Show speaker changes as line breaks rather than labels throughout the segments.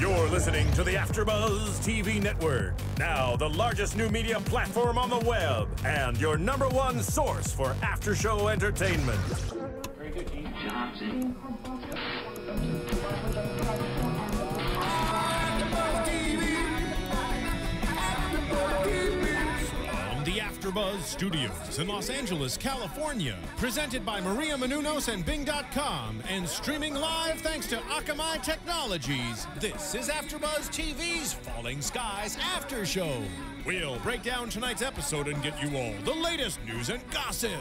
You're listening to the AFTERBUZZ TV network, now the largest new media platform on the web, and your #1 source for after-show entertainment.
Very good, Dean.
From the AFTERBUZZ Studios in Los Angeles, California, presented by Maria Menounos and Bing.com, and streaming live thanks to Akamai Technologies, this is AFTERBUZZ TV's Falling Skies After Show. We'll break down tonight's episode and get you all the latest news and gossip.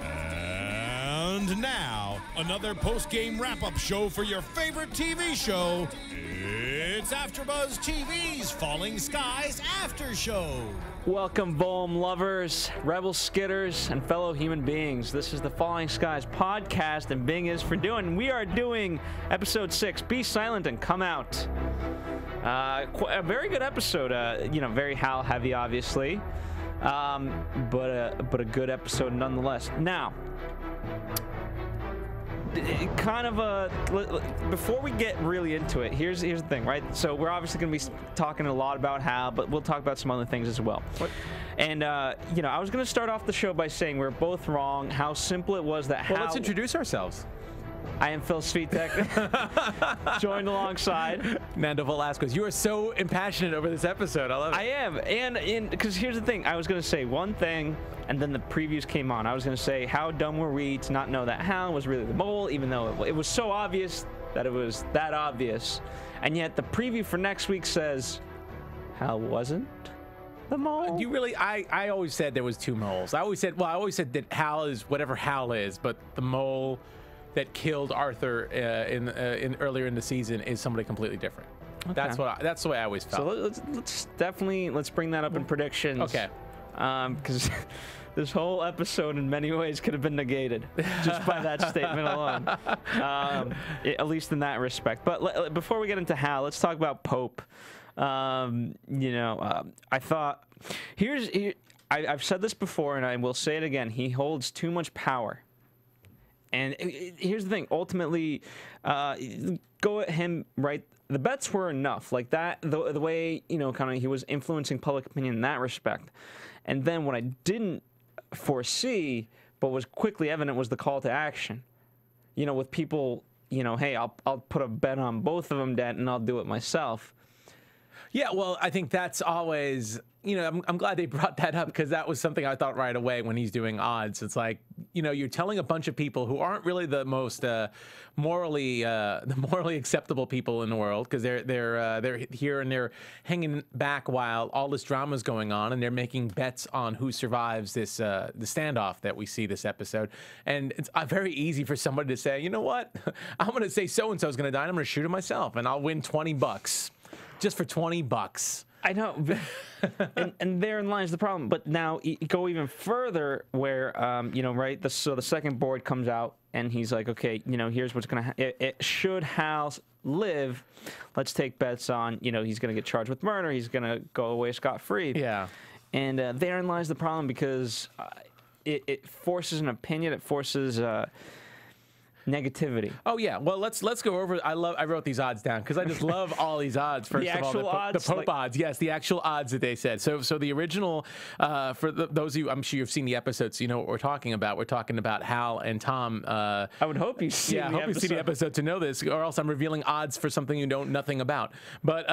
And now, another post-game wrap-up show for your favorite TV show. It's AFTERBUZZ TV's Falling Skies After Show.
Welcome, Volm lovers, rebel skitters, and fellow human beings. This is the Falling Skies podcast, and Bing is for doing. We are doing episode 6, Be Silent and Come Out. A very good episode, very Hal heavy, obviously, but a good episode nonetheless. Now, before we get really into it, here's the thing, right? So we're obviously going to be talking a lot about Hal, but we'll talk about some other things as well. What? And I was going to start off the show by saying we're both wrong. How simple it was that Hal.
Well, let's introduce ourselves.
I am Phil Svitek, joined alongside
Nando Velasquez. You are so impassioned over this episode. I love it.
I am, and because here's the thing, I was going to say one thing, and then the previews came on. I was going to say, how dumb were we to not know that Hal was really the mole, even though it was so obvious that it was that obvious, and yet the preview for next week says Hal wasn't the mole.
You really? I always said there was two moles. I always said that Hal is whatever Hal is, but the mole that killed Arthur in earlier in the season is somebody completely different. Okay. That's the way I always felt.
So let's bring that up in predictions.
Okay.
Because this whole episode in many ways could have been negated just by that statement alone. At least in that respect. But before we get into Hal, let's talk about Pope. I thought I've said this before, and I will say it again. He holds too much power. And here's the thing, ultimately, go at him, right? The bets were enough, like that, the way, kind of he was influencing public opinion in that respect. And then what I didn't foresee, but was quickly evident, was the call to action. With people, hey, I'll put a bet on both of them dead, and I'll do it myself.
Yeah, well, I think that's always, I'm glad they brought that up, because that was something I thought right away when he's doing odds. It's like, you're telling a bunch of people who aren't really the most morally acceptable people in the world, because they're here and they're hanging back while all this drama is going on, and they're making bets on who survives this the standoff that we see this episode. And it's very easy for somebody to say, you know what, I'm going to say so-and-so is going to die, and I'm going to shoot him myself, and I'll win $20. Just for $20.
I know, and therein lies the problem. But now go even further, where right? So the second board comes out, and he's like, okay, here's what's gonna happen. Should Hal live, let's take bets on, he's gonna get charged with murder. He's gonna go away scot-free.
Yeah. And
therein lies the problem, because it forces an opinion. It forces negativity.
Oh yeah, well let's go over. I wrote these odds down because I just love all these odds. First of all, the Pope odds. Yes, the actual odds that they said. So the original, for those of you, I'm sure you've seen the episodes, so you know what we're talking about. We're talking about Hal and Tom. I
would hope you've seen.
Yeah, I hope you've seen the episode to know this, or else I'm revealing odds for something you know nothing about. But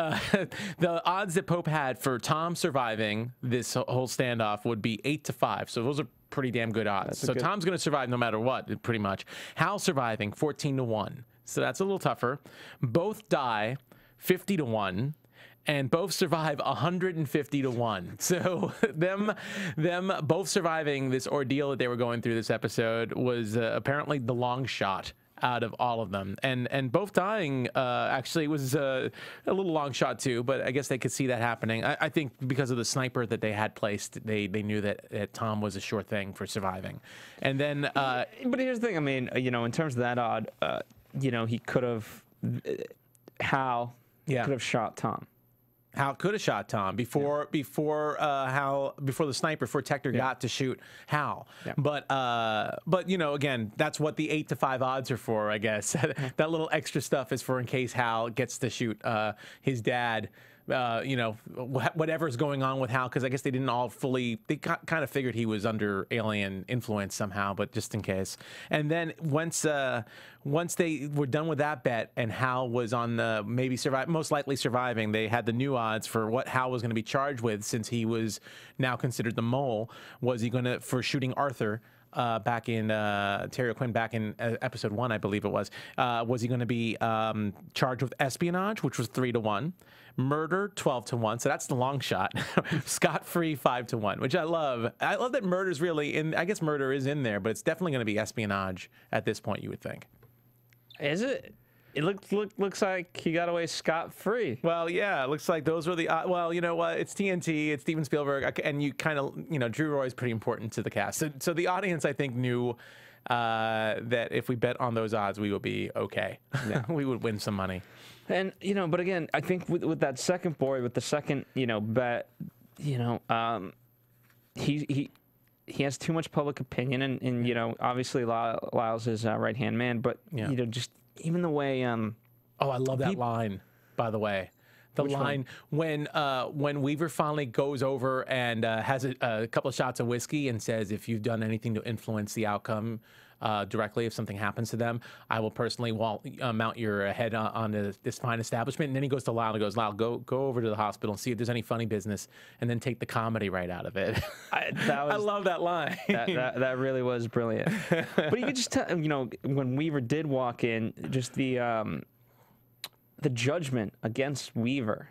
the odds that Pope had for Tom surviving this whole standoff would be 8-5. So those are pretty damn good odds. So Tom's going to survive no matter what, pretty much. Hal surviving 14-1. So that's a little tougher. Both die 50-1. And both survive 150-1. So them both surviving this ordeal that they were going through this episode was apparently the long shot out of all of them, and both dying actually was a little long shot too, but I guess they could see that happening. I think because of the sniper that they had placed, they knew that Tom was a sure thing for surviving. And then
but here's the thing, I mean, in terms of that odd, he could have, Hal could have shot Tom.
Hal could have shot Tom before the sniper Tector got to shoot Hal.
Yeah.
But you know, again, that's what the 8 to 5 odds are for, I guess. That little extra stuff is for in case Hal gets to shoot his dad. You know, whatever's going on with Hal, because I guess they didn't all fully, they kind of figured he was under alien influence somehow, but just in case. And then once they were done with that bet and Hal was on the most likely surviving, they had the new odds for what Hal was going to be charged with, since he was now considered the mole. Was he going to, for shooting Arthur, back in Terry O'Quinn back in episode 1, I believe it was he going to be charged with espionage, which was 3 to 1, murder 12 to 1, so that's the long shot, scot-free 5 to 1, which I love. I love that murder's really in. I guess murder is in there, but it's definitely going to be espionage at this point, you would think.
Is it? It looks like he got away scot-free.
Well, yeah, it looks like those were the. Well, you know what? It's TNT. It's Steven Spielberg, and you kind of, you know, Drew Roy's pretty important to the cast. So the audience, I think, knew that if we bet on those odds, we would be okay. Yeah. We would win some money.
And you know, but again, I think with that second board, with the second, you know, bet, you know, he has too much public opinion, and you know, obviously Lyle's his right hand man, but you know, just. Even the way, oh,
I love that line, by the way. The line when Weaver finally goes over and has a couple of shots of whiskey and says, "If you've done anything to influence the outcome directly, if something happens to them, I will personally mount your head on this fine establishment." And then he goes to Lyle and goes, "Lyle, go over to the hospital and see if there's any funny business, and then take the comedy right out of it." I love that line.
That really was brilliant. But you could just tell, you know, when Weaver did walk in, just the judgment against Weaver,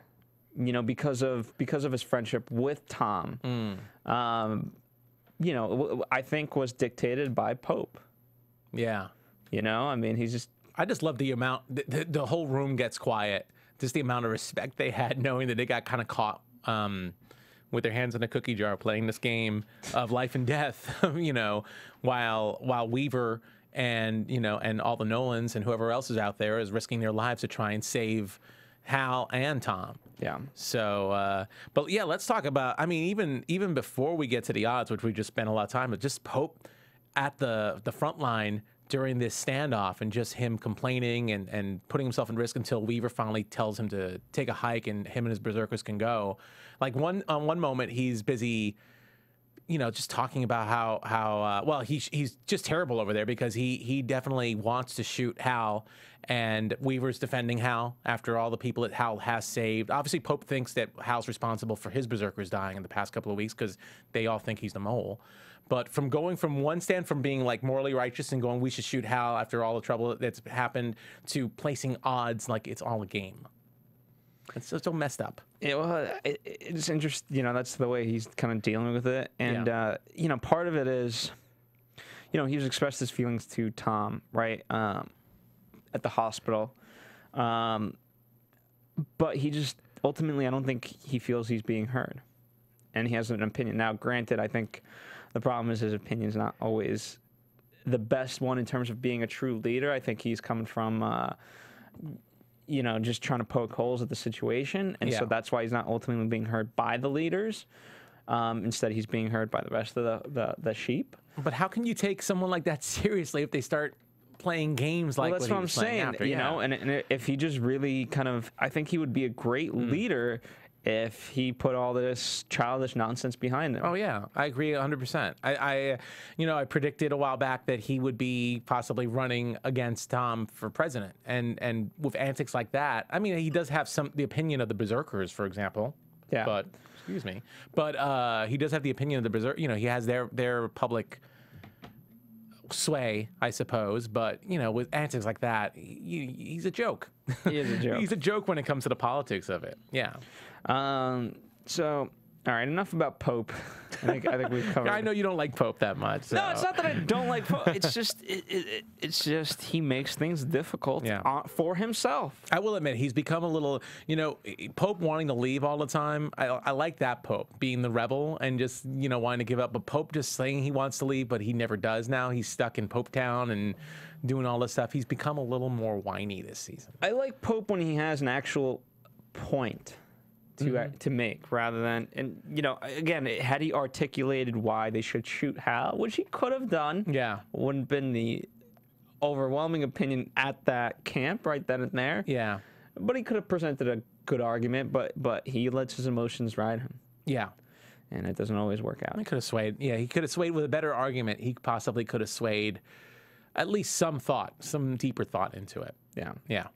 you know, because of his friendship with Tom, you know, I think was dictated by Pope.
Yeah.
You know, I mean,
I just love the amount, the whole room gets quiet. Just the amount of respect they had, knowing that they got kind of caught with their hands in a cookie jar playing this game of life and death, you know, while Weaver and, you know, and all the Nolans and whoever else is out there is risking their lives to try and save Hal and Tom.
Yeah.
So, but yeah, let's talk about, I mean, even before we get to the odds, which we just spent a lot of time, but just Pope at the front line during this standoff, and just him complaining and putting himself in risk until Weaver finally tells him to take a hike and him and his berserkers can go. Like one moment he's busy, you know, just talking about how well, he's just terrible over there because he definitely wants to shoot Hal, and Weaver's defending Hal after all the people that Hal has saved. Obviously, Pope thinks that Hal's responsible for his berserkers dying in the past couple of weeks because they all think he's the mole. But from going from one stand from being like morally righteous and going, we should shoot Hal after all the trouble that's happened, to placing odds like it's all a game. It's so messed up.
Yeah, well, it's interesting. You know, that's the way he's kind of dealing with it. And, you know, part of it is, you know, he's expressed his feelings to Tom, right, at the hospital. But he just, ultimately, I don't think he feels he's being heard. And he has an opinion. Now, granted, I think the problem is his opinion's not always the best one in terms of being a true leader. I think he's coming from, you know, just trying to poke holes at the situation. And so that's why he's not ultimately being heard by the leaders. Instead, he's being heard by the rest of the sheep.
But how can you take someone like that seriously if they start playing games like
that's what I'm saying, after, you know? And if he just really kind of, I think he would be a great leader if he put all this childish nonsense behind him.
Oh yeah, I agree 100%. You know, I predicted a while back that he would be possibly running against Tom for president, and with antics like that, I mean, he does have the opinion of the berserkers, for example.
Yeah.
But excuse me, but he does have the opinion of the berserk. You know, he has their public sway, I suppose. But you know, with antics like that, he's a joke.
He is a joke.
He's a joke when it comes to the politics of it. Yeah.
So, all right, enough about Pope. I think we've covered.
I know you don't like Pope that much. So.
No, it's not that I don't like Pope. It's just it's just he makes things difficult for himself.
I will admit he's become a little, you know, Pope wanting to leave all the time. I like that Pope being the rebel and just, you know, wanting to give up. But Pope just saying he wants to leave, but he never does now. He's stuck in Pope Town and doing all this stuff. He's become a little more whiny this season.
I like Pope when he has an actual point. to make, rather than, and you know, again, had he articulated why they should shoot Hal, which he could have done,
Yeah.
wouldn't have been the overwhelming opinion at that camp right then and there.
Yeah.
But he could have presented a good argument, but he lets his emotions ride him,
Yeah.
and it doesn't always work out.
He could have swayed. Yeah, he could have swayed with a better argument. He possibly could have swayed at least some thought, some deeper thought into it.
Yeah.
Yeah.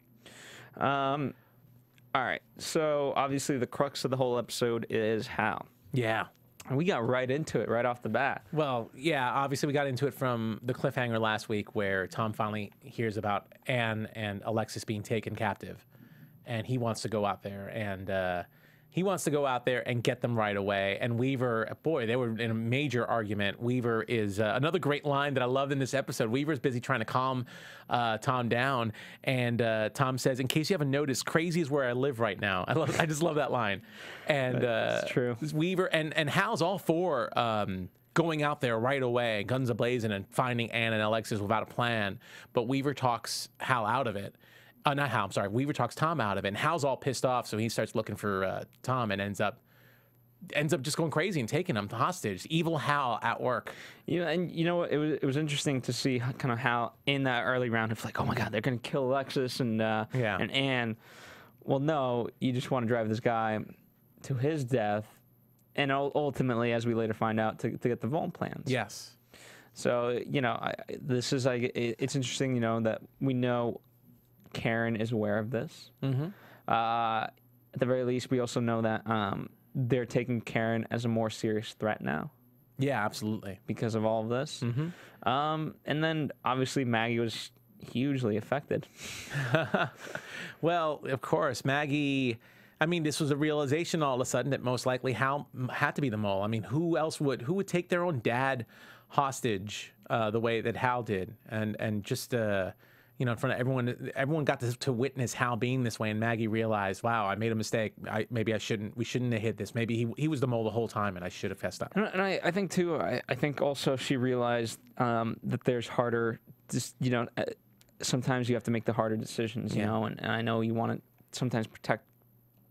All right. So obviously the crux of the whole episode is Hal.
Yeah.
And we got right into it right off the bat.
Well, yeah, obviously we got into it from the cliffhanger last week where Tom finally hears about Anne and Alexis being taken captive. And he wants to go out there and get them right away. And Weaver, boy, they were in a major argument. Weaver is another great line that I loved in this episode. Weaver's busy trying to calm Tom down, and Tom says, "In case you haven't noticed, crazy is where I live right now." I just love that line. And
it's true.
Weaver and Hal's all for going out there right away, guns a-blazing, and finding Anne and Alexis without a plan. But Weaver talks Hal out of it. Not Hal, I'm sorry. Weaver talks Tom out of it, and Hal's all pissed off, so he starts looking for Tom and ends up just going crazy and taking him hostage. Evil Hal at work.
You know, and you know what? It was interesting to see kind of how in that early round it's like, oh my God, they're gonna kill Alexis and Anne. Well, no, you just want to drive this guy to his death, and ultimately, as we later find out, to get the vault plans.
Yes.
So you know, this is like it's interesting. You know that we know Karen is aware of this.
Mm-hmm.
At the very least, we also know that they're taking Karen as a more serious threat now.
Yeah, absolutely.
Because of all of this.
Mm-hmm.
And then, obviously, Maggie was hugely affected.
Well, of course, Maggie... I mean, this was a realization all of a sudden that most likely Hal had to be the mole. I mean, who would take their own dad hostage the way that Hal did? And just... you know, in front of everyone got to witness Hal being this way, and Maggie realized, wow, I made a mistake. We shouldn't have hit this. Maybe he was the mole the whole time, and I should have fessed up.
And I think, too, I think also she realized that there's harder, just, you know, sometimes you have to make the harder decisions, you know, and I know you want to sometimes protect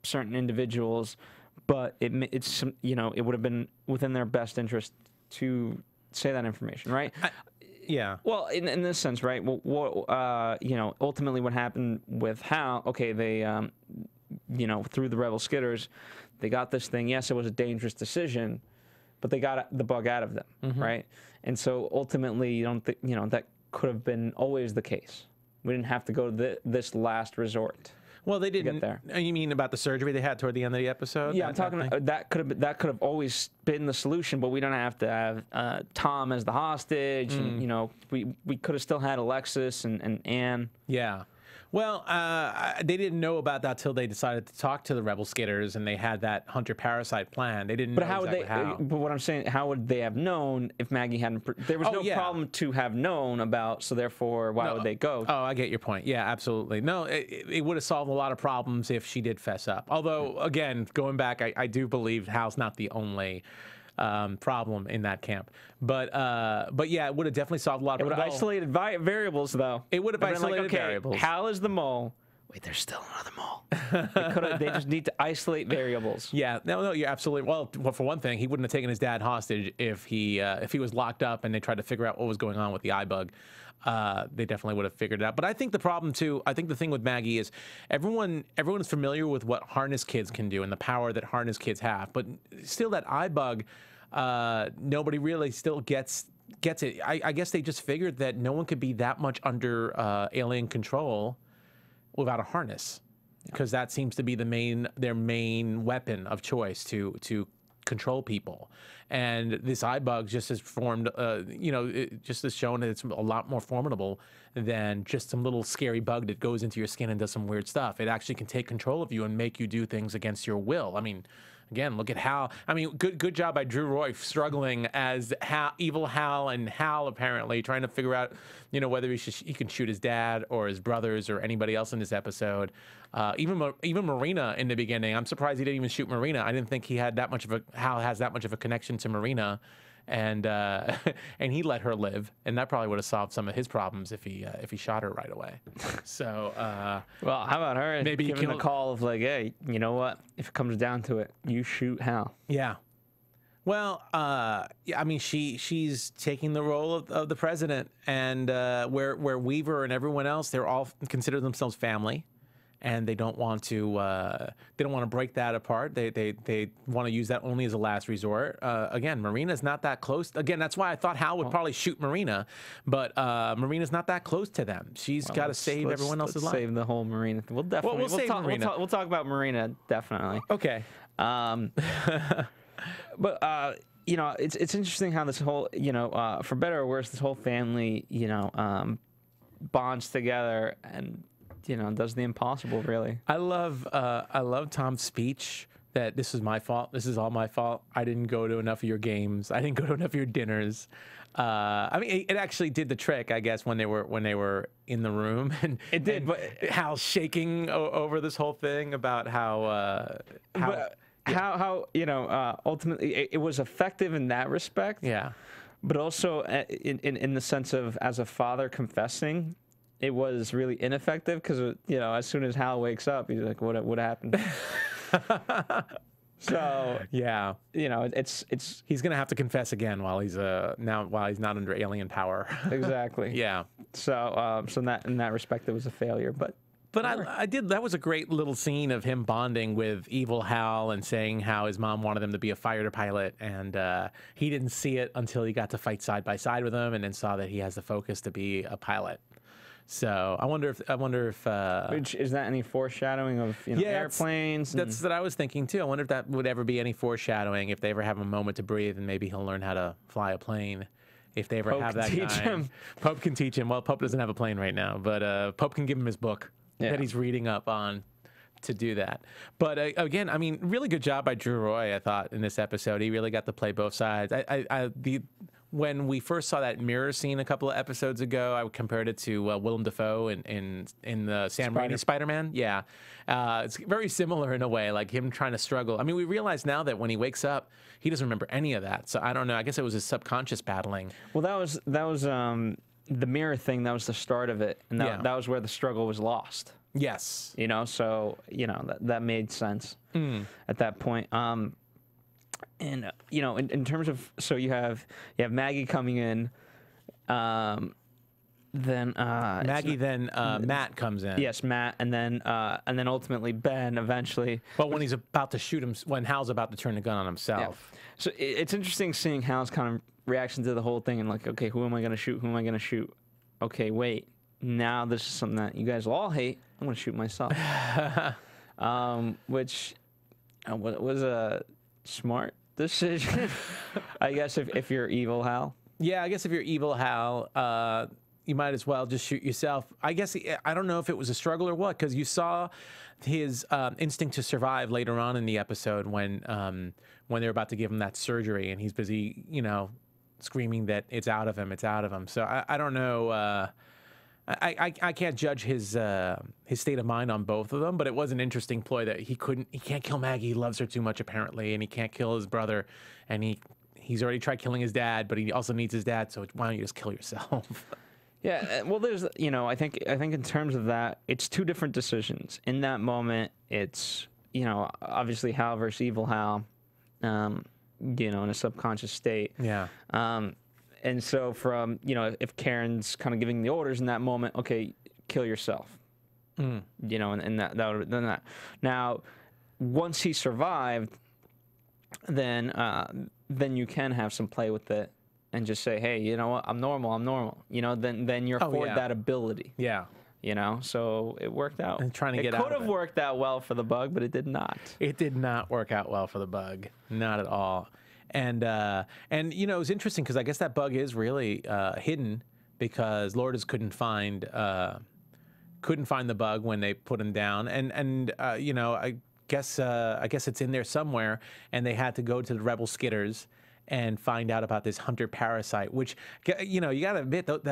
certain individuals, but it's, you know, it would have been within their best interest to say that information, right?
Yeah.
Well, in this sense, right? Well, you know, ultimately, what happened with Hal? Okay, they, you know, through the rebel skitters, they got this thing. Yes, it was a dangerous decision, but they got the bug out of them, right? And so ultimately, you don't think, you know, that could have been always the case. We didn't have to go to this last resort.
Well, they didn't.
Get there.
You mean about the surgery they had toward the end of the episode?
Yeah, I'm talking about that could have always been the solution, but we don't have to have Tom as the hostage, and you know, we could have still had Alexis and Anne.
Yeah. Well, they didn't know about that till they decided to talk to the rebel skitters, and they had that hunter parasite plan. They didn't.
But
know
how
exactly
would they?
how.
But what I'm saying, how would they have known if Maggie hadn't? There was no problem to have known about, so therefore, why would they go?
Oh, I get your point. Yeah, absolutely. No, it would have solved a lot of problems if she did fess up. Although, again, going back, I do believe Hal's not the only problem in that camp. But yeah, it would have definitely solved a lot of
problems. It would have isolated variables, though.
It would have isolated
like, okay,
variables.
Hal is the mole. Wait, there's still another mole. They just need to isolate variables.
Yeah, no, you're absolutely well. For one thing, he wouldn't have taken his dad hostage if he was locked up and they tried to figure out what was going on with the eye bug. They definitely would have figured it out. But I think the problem too, I think the thing with Maggie is everyone's familiar with what harness kids can do and the power that harness kids have. But still, that eye bug, nobody really still gets it. I guess they just figured that no one could be that much under alien control without a harness, because that seems to be their main weapon of choice to control people. And this eye bug just has formed, you know, it just has shown that it's a lot more formidable than just some little scary bug that goes into your skin and does some weird stuff. It actually can take control of you and make you do things against your will. I mean, again, look at Hal. I mean, good job by Drew Roy struggling as evil Hal, and Hal apparently trying to figure out, you know, whether he can shoot his dad or his brothers or anybody else in this episode. Even Marina in the beginning. I'm surprised he didn't even shoot Marina. I didn't think Hal has that much of a connection to Marina, and and he let her live, and that probably would have solved some of his problems if he shot her right away. So
well, how about her
maybe
giving the call of like, hey, you know what? If it comes down to it, you shoot Hal.
Yeah. Well, yeah, I mean, she's taking the role of the president, and where Weaver and everyone else, they're all consider themselves family, and they don't want to break that apart. They want to use that only as a last resort. Again, Marina's not that close. Again, that's why I thought Hal would probably shoot Marina, but Marina's not that close to them. She's got to save everyone else's life.
Save the whole Marina. We'll definitely
we'll save Marina.
We'll talk about Marina definitely.
Okay.
But you know, it's interesting how this whole, you know, for better or worse, this whole family, you know, bonds together and, you know, does the impossible, really.
I love Tom's speech that this is my fault. This is all my fault. I didn't go to enough of your games. I didn't go to enough of your dinners. I mean, it actually did the trick, I guess, when they were in the room, and
it did.
And
but
Hal's shaking over this whole thing about how
you know, ultimately it was effective in that respect.
Yeah.
But also in the sense of, as a father confessing, it was really ineffective because, you know, as soon as Hal wakes up, he's like, what happened? So
yeah,
you know, it's
he's gonna have to confess again while he's not under alien power.
Exactly.
Yeah.
So so in that respect, it was a failure, but
that was a great little scene of him bonding with evil Hal and saying how his mom wanted him to be a fighter pilot, and he didn't see it until he got to fight side by side with him, and then saw that he has the focus to be a pilot. So I wonder if
which is that any foreshadowing of, you know, airplanes?
That's what I was thinking too. I wonder if that would ever be any foreshadowing, if they ever have a moment to breathe and maybe he'll learn how to fly a plane. If they ever
Pope
have that
can
guy.
teach him.
Pope can teach him. Well, Pope doesn't have a plane right now, but Pope can give him his book that he's reading up on to do that. But again, I mean, really good job by Drew Roy, I thought, in this episode. He really got to play both sides. When we first saw that mirror scene a couple of episodes ago, I compared it to Willem Dafoe in the Sam Raimi Spider-Man. Yeah, it's very similar in a way, like him trying to struggle. I mean, we realize now that when he wakes up, he doesn't remember any of that. So I don't know. I guess it was his subconscious battling.
Well, that was the mirror thing. That was the start of it, and that was where the struggle was lost.
Yes.
You know, so you know that made sense at that point. And you know, in terms of, so you have Maggie coming in, then
Maggie, then Matt comes in.
Yes, Matt, and then ultimately Ben eventually.
But when he's about to shoot him, when Hal's about to turn the gun on himself.
Yeah. So it's interesting seeing Hal's kind of reaction to the whole thing, and like, okay, who am I going to shoot? Who am I going to shoot? Okay, wait. Now this is something that you guys will all hate. I'm going to shoot myself. Which was a smart decision, I guess, if you're evil Hal.
Yeah, I guess if you're evil Hal, you might as well just shoot yourself. I guess, I don't know if it was a struggle or what, because you saw his instinct to survive later on in the episode when they're about to give him that surgery, and he's busy, you know, screaming that it's out of him, it's out of him. So I don't know. I can't judge his state of mind on both of them, but it was an interesting ploy that he can't kill Maggie. He loves her too much apparently, and he can't kill his brother, and he's already tried killing his dad, but he also needs his dad. So why don't you just kill yourself?
Yeah, well, there's, you know, I think in terms of that, it's two different decisions. In that moment, it's, you know, obviously Hal versus evil Hal, you know, in a subconscious state. Yeah. And so from, you know, if Karen's kind of giving the orders in that moment, okay, kill yourself. You know, and that would have done that. Now, once he survived, then you can have some play with it and just say, hey, you know what, I'm normal. You know, then you're afforded that ability. Yeah. You know, so it worked out.
And trying to get out of it.
It could have worked out well for the bug, but it did not.
It did not work out well for the bug. Not at all. And you know, it was interesting because I guess that bug is really hidden, because Lourdes couldn't find the bug when they put him down, and you know, I guess it's in there somewhere, and they had to go to the rebel skidders and find out about this hunter parasite, which, you know, you got to admit that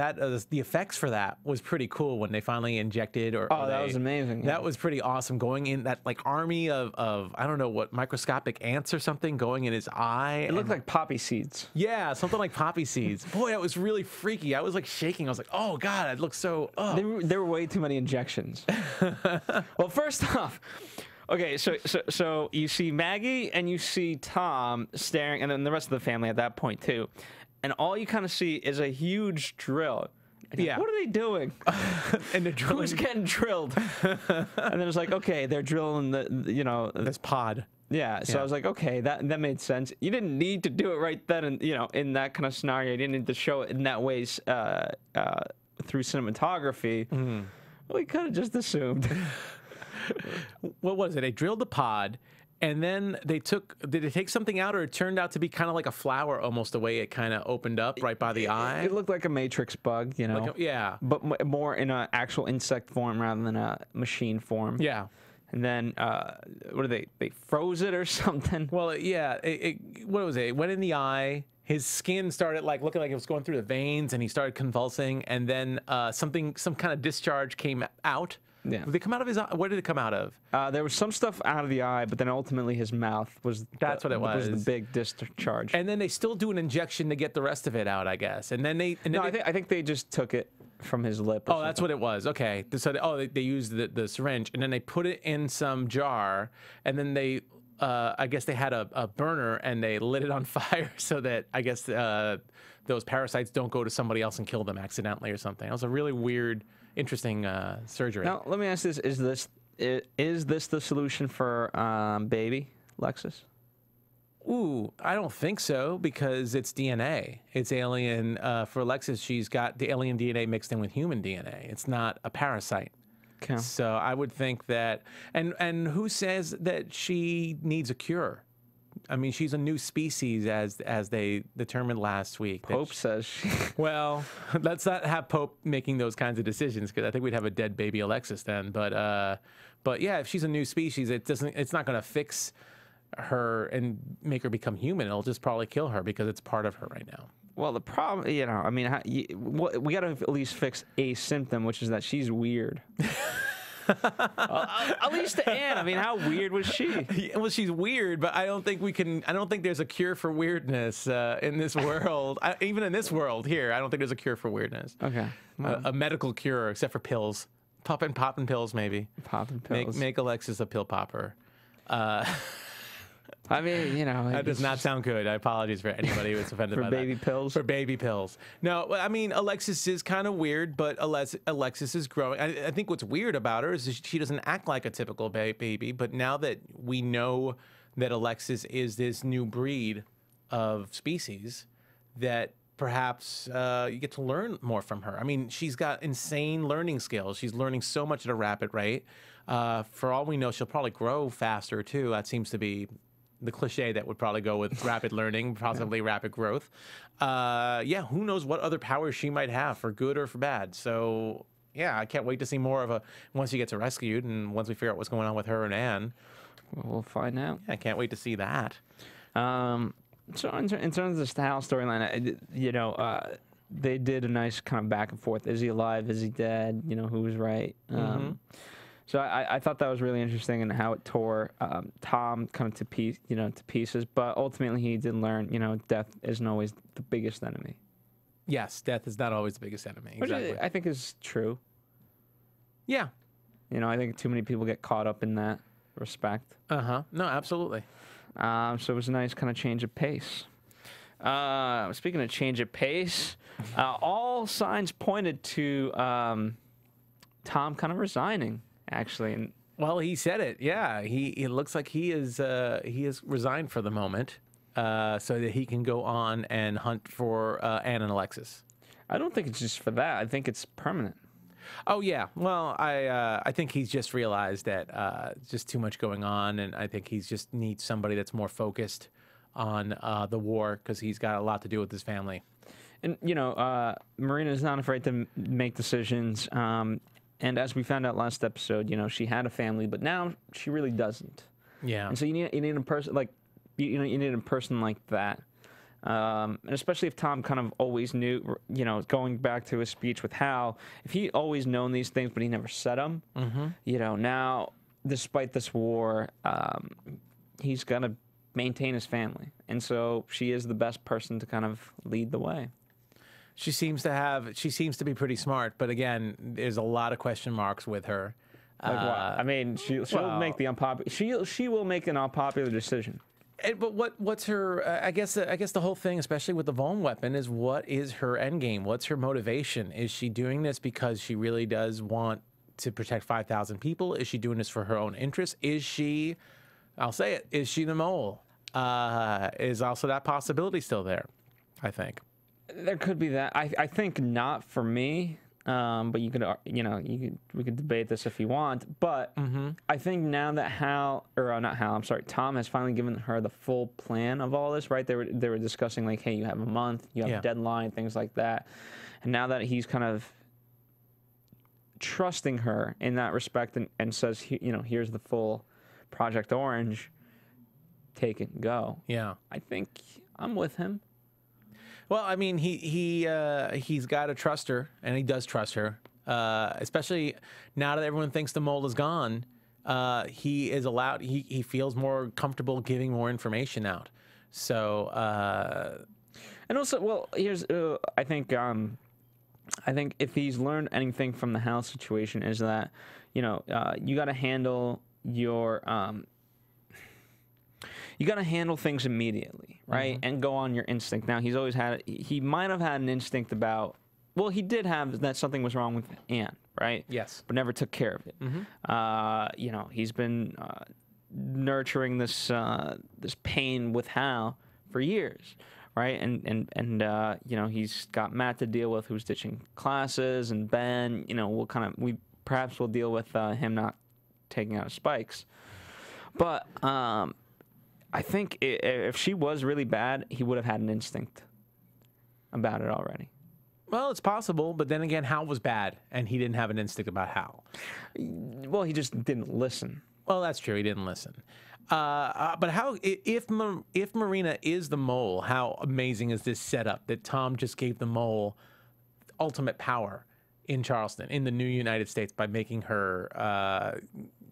the effects for that was pretty cool when they finally injected.
That was amazing.
That was pretty awesome. Going in that like army of I don't know what, microscopic ants or something going in his eye.
It looked like poppy seeds.
Yeah, something like poppy seeds. Boy, that was really freaky. I was like shaking. I was like, oh God, it looks so.
There were way too many injections. Well, first off. Okay, so you see Maggie and you see Tom staring, and then the rest of the family at that point too, and all you kind of see is a huge drill.
Yeah.
What are they doing?
And they're drilling.
Who's getting drilled? And then it's like, okay, they're drilling
this pod.
Yeah. So I was like, okay, that made sense. You didn't need to do it right then, and in that kind of scenario, you didn't need to show it in that way through cinematography. Well, you could have just assumed.
What was it? They drilled the pod, and then did they take something out, or it turned out to be kind of like a flower almost, the way it kind of opened up right by the eye?
It looked like a Matrix bug, you know?
Yeah.
But more in an actual insect form rather than a machine form.
Yeah.
And then, what did they froze it or something?
Well, yeah. What was it? It went in the eye. His skin started like looking like it was going through the veins, and he started convulsing, and then some kind of discharge came out.
Yeah.
Did they come out of his eye? Where did it come out of?
There was some stuff out of the eye, but then ultimately his mouth was.
That's what it was.
Was the big discharge.
And then they still do an injection to get the rest of it out, I guess. And then
I think they just took it from his lip.
Oh, that's what it was. Okay. So they used the syringe, and then they put it in some jar, and then they. I guess they had a burner and they lit it on fire so that I guess those parasites don't go to somebody else and kill them accidentally or something. It was a really weird, interesting surgery.
Now, let me ask this: Is this the solution for baby Alexis?
Ooh, I don't think so, because it's DNA. It's alien. For Alexis, she's got the alien DNA mixed in with human DNA. It's not a parasite.
Okay.
So I would think that, and who says that she needs a cure? I mean, she's a new species, as they determined last week.
Pope says she.
Well, let's not have Pope making those kinds of decisions, because I think we'd have a dead baby Alexis then. But yeah, if she's a new species, it's not going to fix her and make her become human. It'll just probably kill her because it's part of her right now.
Well, the problem, I mean, we got to at least fix a symptom, which is that she's weird. At least to Anne. I mean, how weird was she?
Well, she's weird, but I don't think there's a cure for weirdness in this world. Even in this world here, I don't think there's a cure for weirdness.
Okay. Well,
a medical cure, except for pills. Popping pills, maybe.
Popping pills.
Make Alexis a pill popper.
I mean,
that does not sound good. I apologize for anybody who's offended by that.
For baby pills?
For baby pills. No, I mean, Alexis is kind of weird, but Alexis is growing. I think what's weird about her is she doesn't act like a typical baby, but now that we know that Alexis is this new breed of species, that perhaps you get to learn more from her. I mean, she's got insane learning skills. She's learning so much at a rapid rate. For all we know, she'll probably grow faster, too. That seems to be the cliche that would probably go with rapid learning, possibly rapid growth. Yeah, who knows what other powers she might have, for good or for bad. So, yeah, I can't wait to see more of once she gets rescued and once we figure out what's going on with her and Anne.
We'll find out.
Yeah, I can't wait to see that.
So in terms of the Hal storyline, they did a nice kind of back and forth. Is he alive? Is he dead? Who was right? So I thought that was really interesting, and how it tore Tom kind of to pieces. But ultimately, he did learn, death isn't always the biggest enemy.
Yes, death is not always the biggest enemy. Exactly.
Which I think is true.
Yeah.
I think too many people get caught up in that respect.
No, absolutely.
So it was a nice kind of change of pace. Speaking of change of pace, all signs pointed to Tom kind of resigning. Actually,
well, he said it. Yeah, it looks like he is resigned for the moment, so that he can go on and hunt for Anne and Alexis.
I don't think it's just for that. I think it's permanent.
Oh yeah. Well, I think he's just realized that just too much going on, and I think he's just needs somebody that's more focused on the war, because he's got a lot to do with his family.
And Marina's not afraid to make decisions. And as we found out last episode, she had a family, but now she really doesn't.
Yeah.
And so you need a person like you need a person like that And especially if Tom kind of always knew, you know, going back to his speech with Hal, if he always known these things but he never said them, you know, now despite this war, he's gonna maintain his family, and so she is the best person to kind of lead the way.
She seems to be pretty smart, but again, there's a lot of question marks with her.
Like what? I mean, she'll make the unpopular. She will make an unpopular decision.
But what's her? I guess the whole thing, especially with the Vuln weapon, is what is her end game? What's her motivation? Is she doing this because she really does want to protect 5,000 people? Is she doing this for her own interest? Is she? I'll say it. Is she the mole? Is also that possibility still there? I think
there could be that. I think not for me. But you could, you know, we could debate this if you want. But I think now that Tom has finally given her the full plan of all this, right? They were discussing like, hey, you have a month, you have a deadline, things like that. And now that he's kind of trusting her in that respect and says, you know, here's the full Project Orange, take it and go. Yeah, I think I'm with him.
Well, I mean, he's got to trust her, and he does trust her, especially now that everyone thinks the mole is gone. He is allowed. He feels more comfortable giving more information out. So,
and also, well, here's I think if he's learned anything from the Hal situation is that, you know, you got to handle your you got to handle things immediately, right? And go on your instinct. Now, he might have had an instinct about, well, he did have that something was wrong with Anne, right?
Yes.
But never took care of it. You know, he's been nurturing this pain with Hal for years, right? And you know, he's got Matt to deal with, who's ditching classes, and Ben, you know, perhaps we'll deal with him not taking out his spikes. But I think if she was really bad, he would have had an instinct about it already.
Well, it's possible, but then again, Hal was bad, and he didn't have an instinct about Hal.
Well, he just didn't listen.
Well, that's true. He didn't listen. But how? If Marina is the mole, how amazing is this setup that Tom just gave the mole ultimate power in Charleston, in the new United States, by making her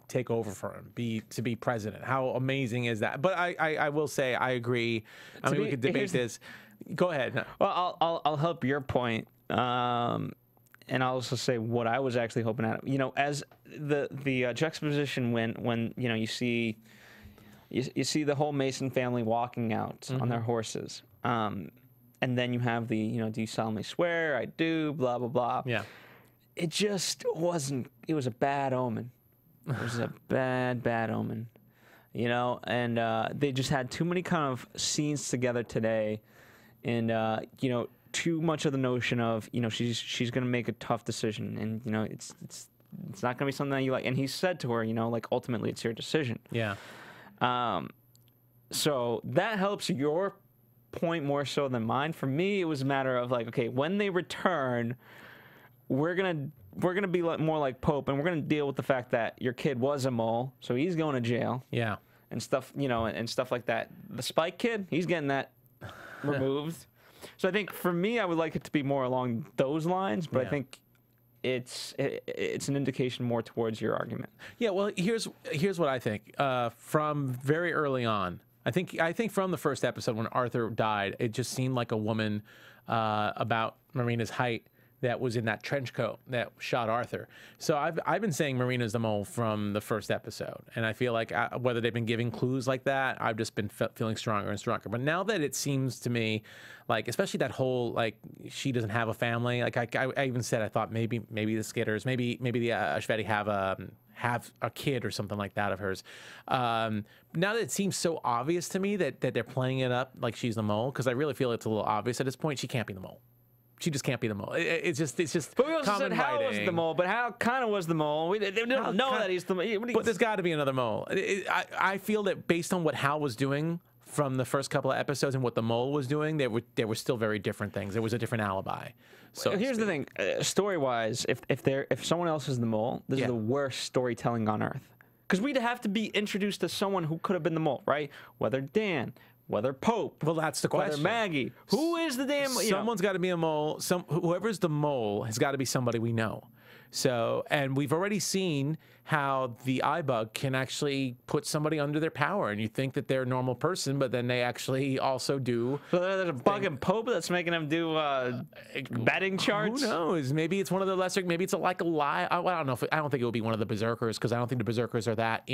take over for him, to be president? How amazing is that? But I will say I agree. I mean, we could debate this. Go ahead. No.
Well, I'll help your point, and I'll also say what I was actually hoping at. You know, as the juxtaposition when you know you see the whole Mason family walking out on their horses, and then you have the, you know, do you solemnly swear? I do. Blah blah blah.
Yeah.
It just wasn't. It was a bad omen. It was a bad omen, you know, and they just had too many kind of scenes together today, and you know, too much of the notion of, you know, she's gonna make a tough decision, and you know, it's not gonna be something that you like. And he said to her, you know, like, ultimately it's your decision.
Yeah.
So that helps your point more so than mine. For me, it was a matter of like, okay, when they return, we're gonna be more like Pope, and we're gonna deal with the fact that your kid was a mole, so he's going to jail.
Yeah.
And stuff, you know, and stuff like that. The Spike kid, he's getting that removed. So I think for me, I would like it to be more along those lines, but I think it's an indication more towards your argument.
Yeah. Well, here's what I think. From very early on, I think from the first episode when Arthur died, it just seemed like a woman about Marina's height that was in that trench coat that shot Arthur. So I've been saying Marina's the mole from the first episode, and I feel like whether they've been giving clues like that, I've just been feeling stronger and stronger. But now that it seems to me like, especially that whole, like, she doesn't have a family. Like I even said, I thought maybe the Skitters, maybe the Ashveti have a kid or something like that of hers. Now that it seems so obvious to me that they're playing it up like she's the mole, because I really feel it's a little obvious at this point. She can't be the mole. She just can't be the mole. It's just.
But we also said Hal was the mole, but Hal kind of was the mole. They don't know that he's the mole.
But there's got to be another mole. I feel that based on what Hal was doing from the first couple of episodes and what the mole was doing, there were still very different things. There was a different alibi. So
here's the thing, story-wise, if someone else is the mole, this is the worst storytelling on Earth. Because we'd have to be introduced to someone who could have been the mole, right? Whether Dan, whether Pope,
Well, that's the
whether
question.
Maggie, who is the damn?
Someone's got to be a mole. Whoever's the mole has got to be somebody we know. So, and we've already seen how the iBug can actually put somebody under their power, and you think that they're a normal person, but then they actually also do.
So there's a bug in Pope that's making him do betting charts.
Who knows? Maybe it's one of the lesser. Maybe it's like a lie. I don't know. I don't think it will be one of the berserkers, because I don't think the berserkers are that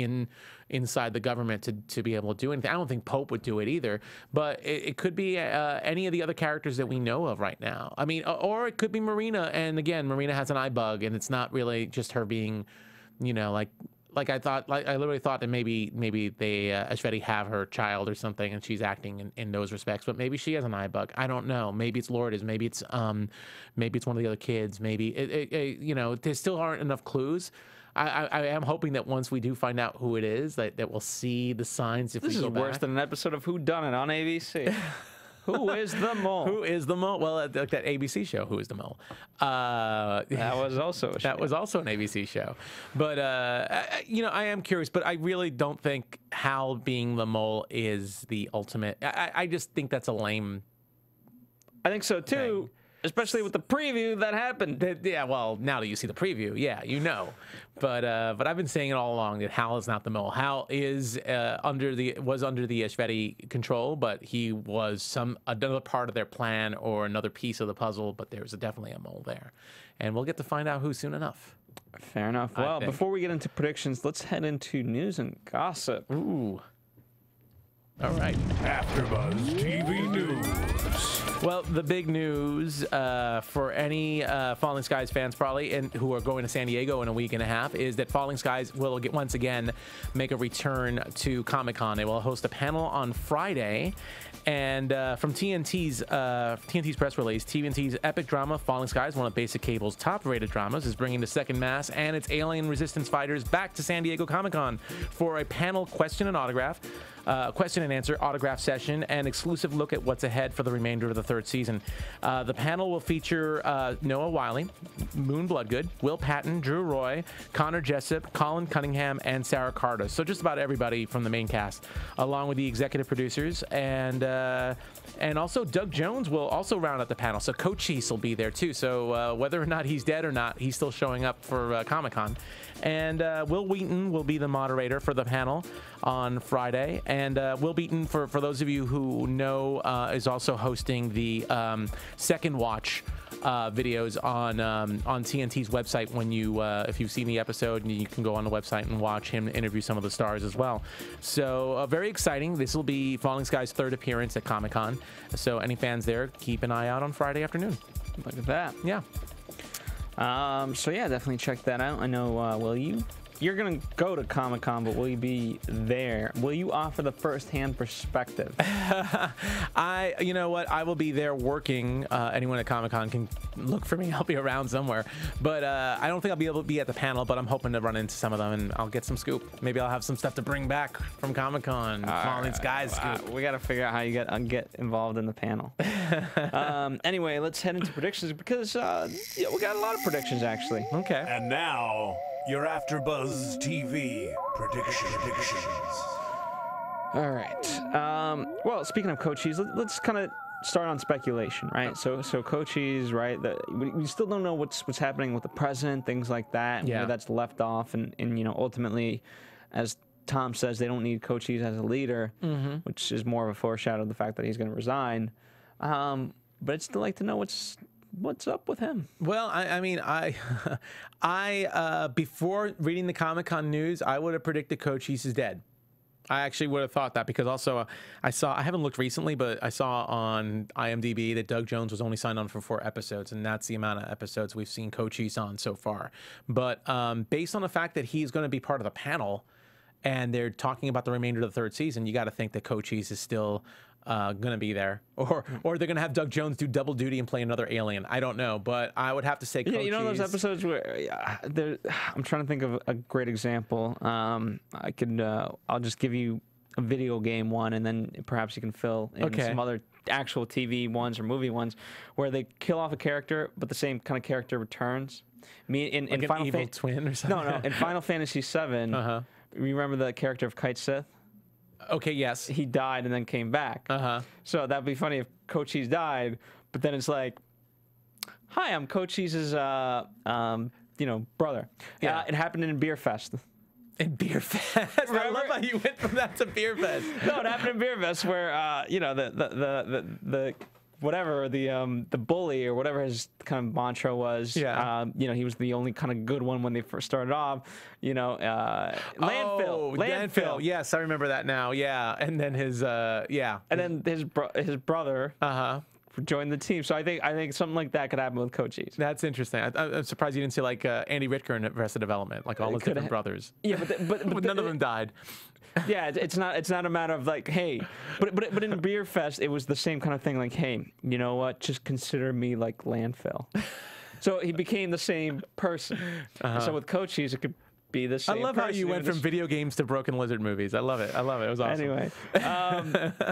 inside the government to be able to do anything. I don't think Pope would do it either. But it could be any of the other characters that we know of right now. I mean, or it could be Marina. And again, Marina has an iBug, and it's not really just her being, like I thought, I literally thought that maybe they Ashveti have her child or something, and she's acting in those respects. But maybe she has an iBug. I don't know. Maybe it's Lourdes. Maybe it's one of the other kids. Maybe there still aren't enough clues. I am hoping that once we do find out who it is, that we'll see the signs. If
this
we go
is worse
back.
than an episode of Who Done It on ABC. Who is the mole?
Who is the mole? Well, like that ABC show, Who is the Mole?
That was also a show.
That was also an ABC show. But, I am curious, but I really don't think Hal being the mole is the ultimate. I just think that's a lame
I think so too,
thing.
Especially with the preview that happened.
Yeah, well, now that you see the preview, yeah, you know. But I've been saying it all along that Hal is not the mole. Hal is under the Ashveti control, but he was another part of their plan or another piece of the puzzle. But there's definitely a mole there, and we'll get to find out who soon enough.
Fair enough. Well, before we get into predictions, let's head into news and gossip.
Ooh. All right.
AfterBuzz TV News.
Well, the big news for any Falling Skies fans probably and who are going to San Diego in a week and a half is that Falling Skies will once again make a return to Comic-Con. They will host a panel on Friday. And from TNT's press release, TNT's epic drama Falling Skies, one of Basic Cable's top-rated dramas, is bringing the Second Mass and its alien resistance fighters back to San Diego Comic-Con for a panel question and answer autograph session, and exclusive look at what's ahead for the remainder of the third season. The panel will feature Noah Wiley, Moon Bloodgood, Will Patton, Drew Roy, Connor Jessup, Colin Cunningham, and Sarah Carter. So just about everybody from the main cast, along with the executive producers, and also Doug Jones will also round out the panel. So Cochise will be there too. So whether or not he's dead or not, he's still showing up for Comic-Con. And Will Wheaton will be the moderator for the panel on Friday. And Will Wheaton, for those of you who know, is also hosting the Second Watch videos on TNT's website. When if you've seen the episode, you can go on the website and watch him interview some of the stars as well. So very exciting. This will be Falling Sky's third appearance at Comic-Con. So any fans there, keep an eye out on Friday afternoon.
Look at that.
Yeah.
So yeah, definitely check that out. I know, you're gonna go to Comic-Con, but will you be there? Will you offer the first-hand perspective?
You know what? I will be there working. Anyone at Comic-Con can look for me. I'll be around somewhere. But I don't think I'll be able to be at the panel, but I'm hoping to run into some of them, and I'll get some scoop. Maybe I'll have some stuff to bring back from Comic-Con. Falling Skies scoop.
We got to figure out how you get involved in the panel. Anyway, let's head into predictions, because we got a lot of predictions, actually.
Okay.
And now, your AfterBuzz TV predictions.
All right. Well, speaking of Cochise, let's kind of start on speculation, right? So Cochise, right? We still don't know what's happening with the president, things like that, and where that's left off, and ultimately, as Tom says, they don't need Cochise as a leader, which is more of a foreshadow of the fact that he's going to resign. But I'd still like to know what's up with him.
Well, I mean, before reading the Comic-Con news, I would have predicted Cochise is dead. I actually would have thought that, because also I haven't looked recently, but I saw on IMDb that Doug Jones was only signed on for 4 episodes, and that's the amount of episodes we've seen Cochise on so far. But based on the fact that he's going to be part of the panel, and they're talking about the remainder of the third season, you got to think that Cochise is still going to be there, or they're going to have Doug Jones do double duty and play another alien. I don't know, but I would have to say Cochise.
Yeah, you know those episodes where I'm trying to think of a great example. I'll just give you a video game one, and then perhaps you can fill in some other actual TV ones or movie ones where they kill off a character, but the same kind of character returns. In
like
Final
an evil twin or something.
No, in Final Fantasy VII. You remember the character of Kite Sith?
Okay, yes.
He died and then came back. So that'd be funny if Cochise died, but then it's like, hi, I'm Cochise's, you know, brother.
Yeah.
It happened in Beer Fest.
In Beer Fest. I love how you went from that to Beer Fest.
No, it happened in Beer Fest where, you know, the whatever, the bully or whatever his kind of mantra was, you know, he was the only kind of good one when they first started off, you know, landfill.
Yes, I remember that now. Yeah. And then his, And
then his brother joined the team. So I think something like that could happen with Cochise.
That's interesting. I'm surprised you didn't see like Andy Richter in Arrested Development, like all his different brothers.
Yeah, but
none of them died.
Yeah, it's not a matter of like, hey, but in Beer Fest it was the same kind of thing. Like, hey, you know what? Just consider me like landfill. So he became the same person. So with Cochise, it could be the same.
I love how you went from video games to Broken Lizard movies. I love it. I love it. It was awesome.
Anyway,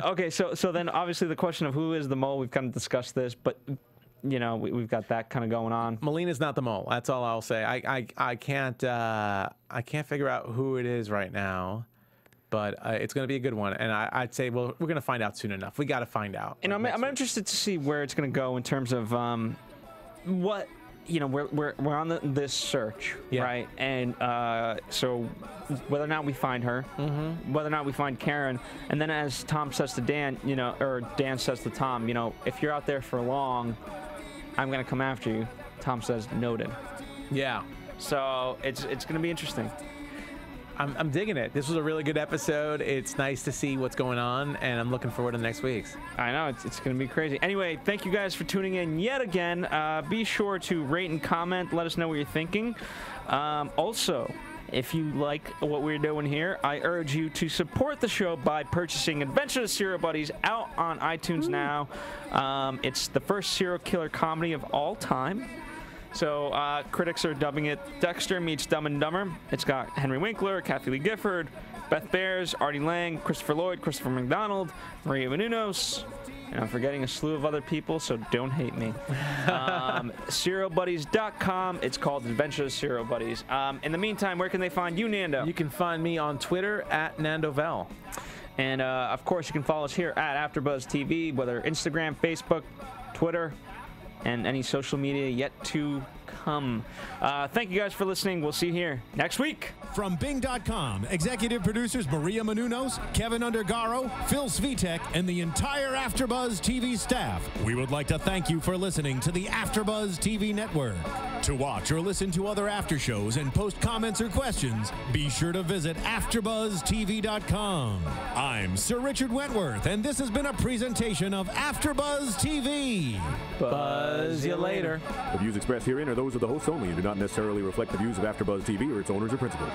okay, so then obviously the question of who is the mole, we've kind of discussed this, but you know we've got that kind of going on.
Melina's not the mole. That's all I'll say. I can't figure out who it is right now. But it's going to be a good one, and I'd say, well, we're going to find out soon enough. We got to find out.
And I'm interested to see where it's going to go in terms of what, you know, we're on this search, right? And so whether or not we find her, whether or not we find Karen, and then as Tom says to Dan, you know, or Dan says to Tom, you know, if you're out there for long, I'm going to come after you. Tom says, noted.
Yeah.
So it's going to be interesting.
I'm digging it. This was a really good episode. It's nice to see what's going on, and I'm looking forward to next week's.
I know, it's going to be crazy. Anyway, thank you guys for tuning in yet again. Be sure to rate and comment. Let us know what you're thinking. Also, if you like what we're doing here, I urge you to support the show by purchasing Adventure of the Serial Buddies out on iTunes now. It's the first serial killer comedy of all time. So critics are dubbing it Dexter meets Dumb and Dumber. It's got Henry Winkler, Kathy Lee Gifford, Beth Bears, Artie Lang, Christopher Lloyd, Christopher McDonald, Maria Menounos, and I'm forgetting a slew of other people, so don't hate me. SerialBuddies.com. It's called Adventure of Serial Buddies. In the meantime, where can they find you, Nando?
You can find me on Twitter at Nando Vel.
And, of course, you can follow us here at AfterBuzz TV, whether Instagram, Facebook, Twitter, and any social media yet to come. Thank you guys for listening. We'll see you here next week.
From Bing.com, executive producers Maria Menounos, Kevin Undergaro, Phil Svitek, and the entire AfterBuzz TV staff, we would like to thank you for listening to the AfterBuzz TV network. To watch or listen to other after shows and post comments or questions, be sure to visit AfterBuzzTV.com. I'm Sir Richard Wentworth, and this has been a presentation of AfterBuzz TV.
Buzz you later.
The views expressed herein are those of the hosts only and do not necessarily reflect the views of AfterBuzz TV or its owners or principals.